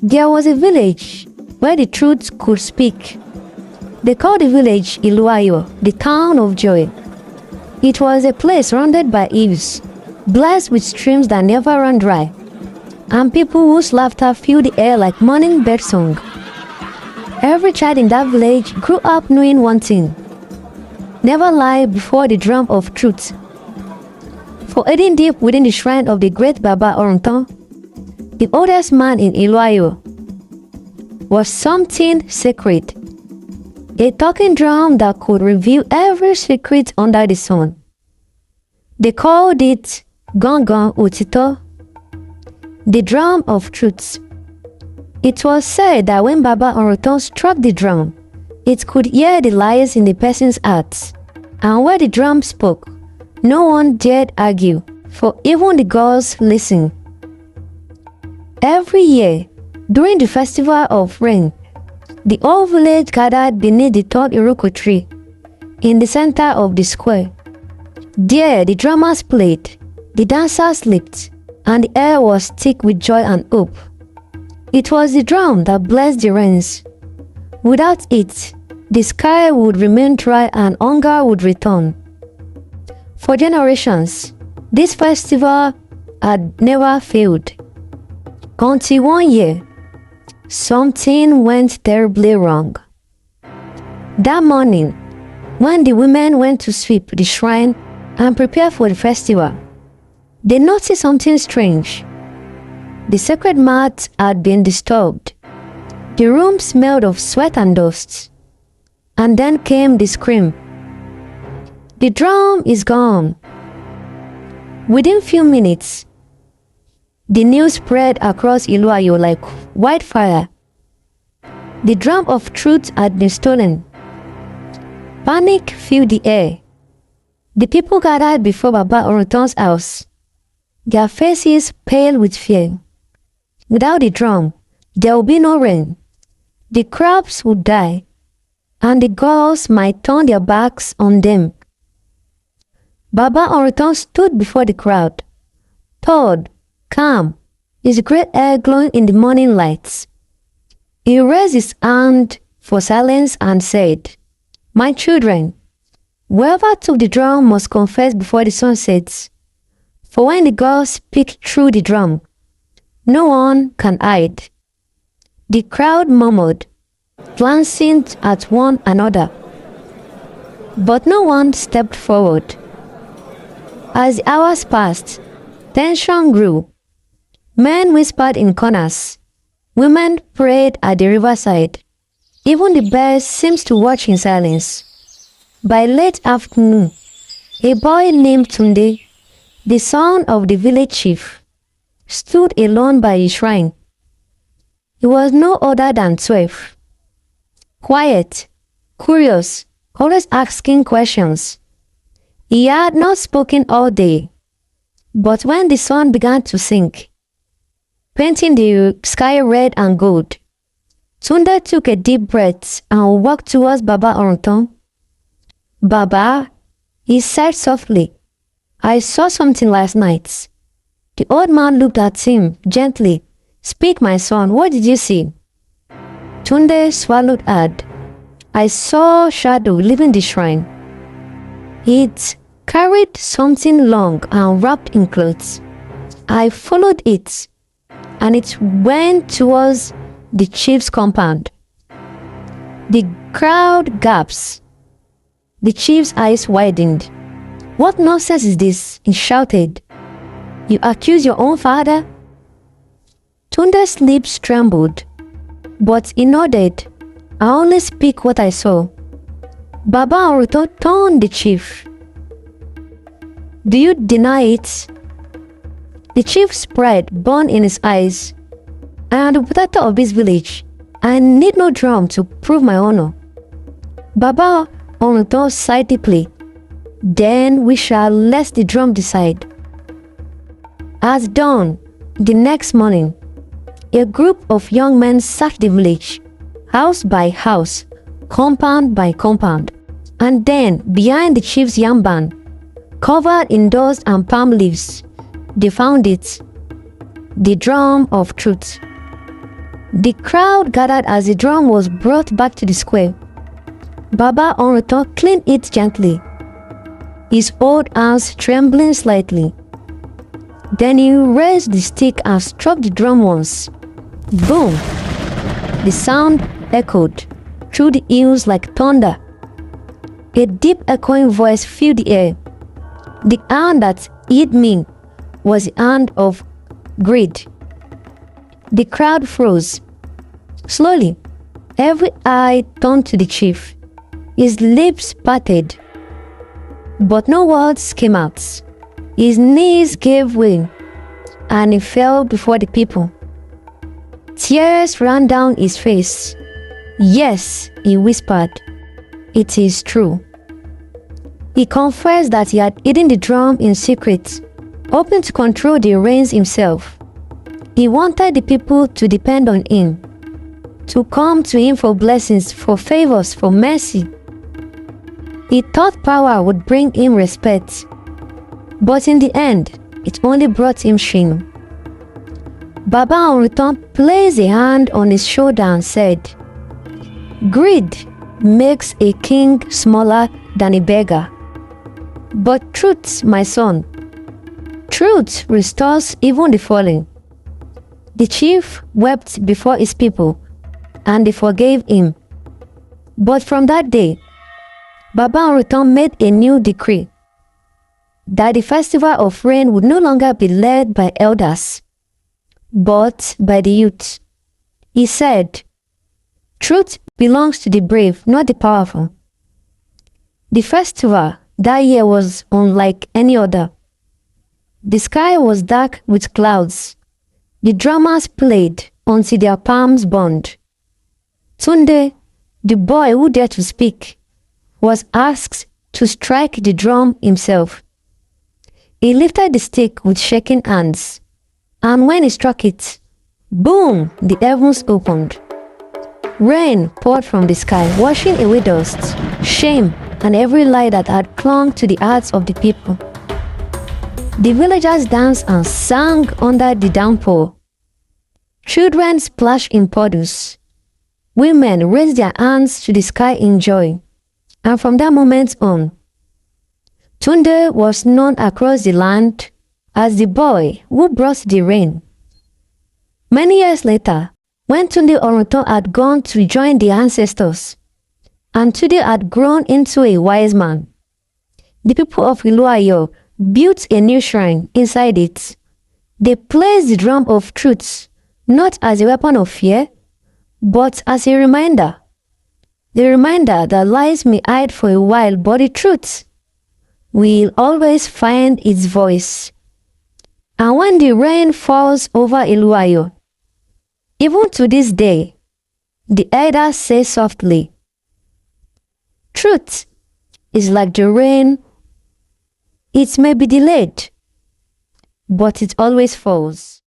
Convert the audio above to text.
There was a village where the truth could speak. They called the village Ilu Ayo, the town of joy. It was a place surrounded by eaves, blessed with streams that never run dry, and people whose laughter filled the air like morning bird song. Every child in that village grew up knowing one thing: never lie before the drum of truth. For hidden deep within the shrine of the great Baba Oruntan, the oldest man in Ilu Ayo, was something sacred. A talking drum that could reveal every secret under the sun. They called it Gangan Utito, the drum of truth. It was said that when Baba Oruntan struck the drum, it could hear the lies in the person's hearts. And where the drum spoke, no one dared argue, for even the gods listened. Every year, during the festival of rain, the whole village gathered beneath the tall Iroko tree, in the center of the square. There, the drummers played, the dancers leaped, and the air was thick with joy and hope. It was the drum that blessed the rains. Without it, the sky would remain dry and hunger would return. For generations, this festival had never failed. Until one year, something went terribly wrong. That morning, when the women went to sweep the shrine and prepare for the festival, they noticed something strange. The sacred mat had been disturbed. The room smelled of sweat and dust. And then came the scream: "The drum is gone!" Within few minutes, the news spread across Ilu Ayo like wildfire. The drum of truth had been stolen. Panic filled the air. The people gathered before Baba Oruntan's house, their faces pale with fear. Without the drum, there would be no rain. The crops would die, and the gods might turn their backs on them. Baba Oruntan stood before the crowd, tall, calm, his great hair glowing in the morning lights. He raised his hand for silence and said, "My children, whoever took the drum must confess before the sun sets. For when the gods speak through the drum, no one can hide." The crowd murmured, glancing at one another. But no one stepped forward. As the hours passed, tension grew. Men whispered in corners. Women prayed at the riverside. Even the birds seemed to watch in silence. By late afternoon, a boy named Tunde, the son of the village chief, stood alone by his shrine. He was no older than 12. Quiet, curious, always asking questions. He had not spoken all day, but when the sun began to sink, painting the sky red and gold, Tunde took a deep breath and walked towards Baba Oruntan. "Baba," he said softly, "I saw something last night." The old man looked at him gently. "Speak, my son, what did you see?" Tunde swallowed hard. "I saw a shadow leaving the shrine. It carried something long and wrapped in clothes. I followed it, and it went towards the chief's compound." The crowd gasped. The chief's eyes widened. "What nonsense is this?" he shouted. "You accuse your own father?" Tunde's lips trembled, but he nodded. "I only speak what I saw." Baba Oruntan turned the chief. "Do you deny it?" The chief's pride burned in his eyes. "I am the protector of this village. I need no drum to prove my honor." Baba Oruntan sighed deeply. "Then we shall let the drum decide." At dawn, the next morning, a group of young men searched the village, house by house, compound by compound, and then behind the chief's yam barn, covered in dust and palm leaves, they found it, the drum of truth. The crowd gathered as the drum was brought back to the square. Baba Onruto cleaned it gently, his old arms trembling slightly. Then he raised the stick and struck the drum once. Boom! The sound echoed through the hills like thunder. A deep echoing voice filled the air. The hand that hit me was the hand of greed. The crowd froze. Slowly, every eye turned to the chief. His lips parted, but no words came out. His knees gave way, and he fell before the people. Tears ran down his face. "Yes," he whispered, "it is true." He confessed that he had hidden the drum in secret, hoping to control the rains himself. He wanted the people to depend on him, to come to him for blessings, for favors, for mercy. He thought power would bring him respect, but in the end, it only brought him shame. Baba Onruto placed a hand on his shoulder and said, "Greed makes a king smaller than a beggar. But truth, my son, truth restores even the fallen." The chief wept before his people, and they forgave him. But from that day, Baba Onruto made a new decree that the festival of rain would no longer be led by elders, but by the youth. He said, "Truth belongs to the brave, not the powerful." The festival that year was unlike any other. The sky was dark with clouds. The drummers played until their palms burned. Tunde, the boy who dared to speak, was asked to strike the drum himself. He lifted the stick with shaking hands, and when he struck it, boom, the heavens opened. Rain poured from the sky, washing away dust, shame, and every lie that had clung to the hearts of the people. The villagers danced and sang under the downpour. Children splashed in puddles. Women raised their hands to the sky in joy. And from that moment on, Tunde was known across the land as the boy who brought the rain. Many years later, when Tunde Onruto had gone to join the ancestors, and Tunde had grown into a wise man, the people of Ilu Ayo built a new shrine inside it. They placed the drum of truth not as a weapon of fear, but as a reminder. The reminder that lies may hide for a while, but the truth will always find its voice. And when the rain falls over Ilu Ayo, even to this day, the elders say softly, "Truth is like the rain. It may be delayed, but it always falls."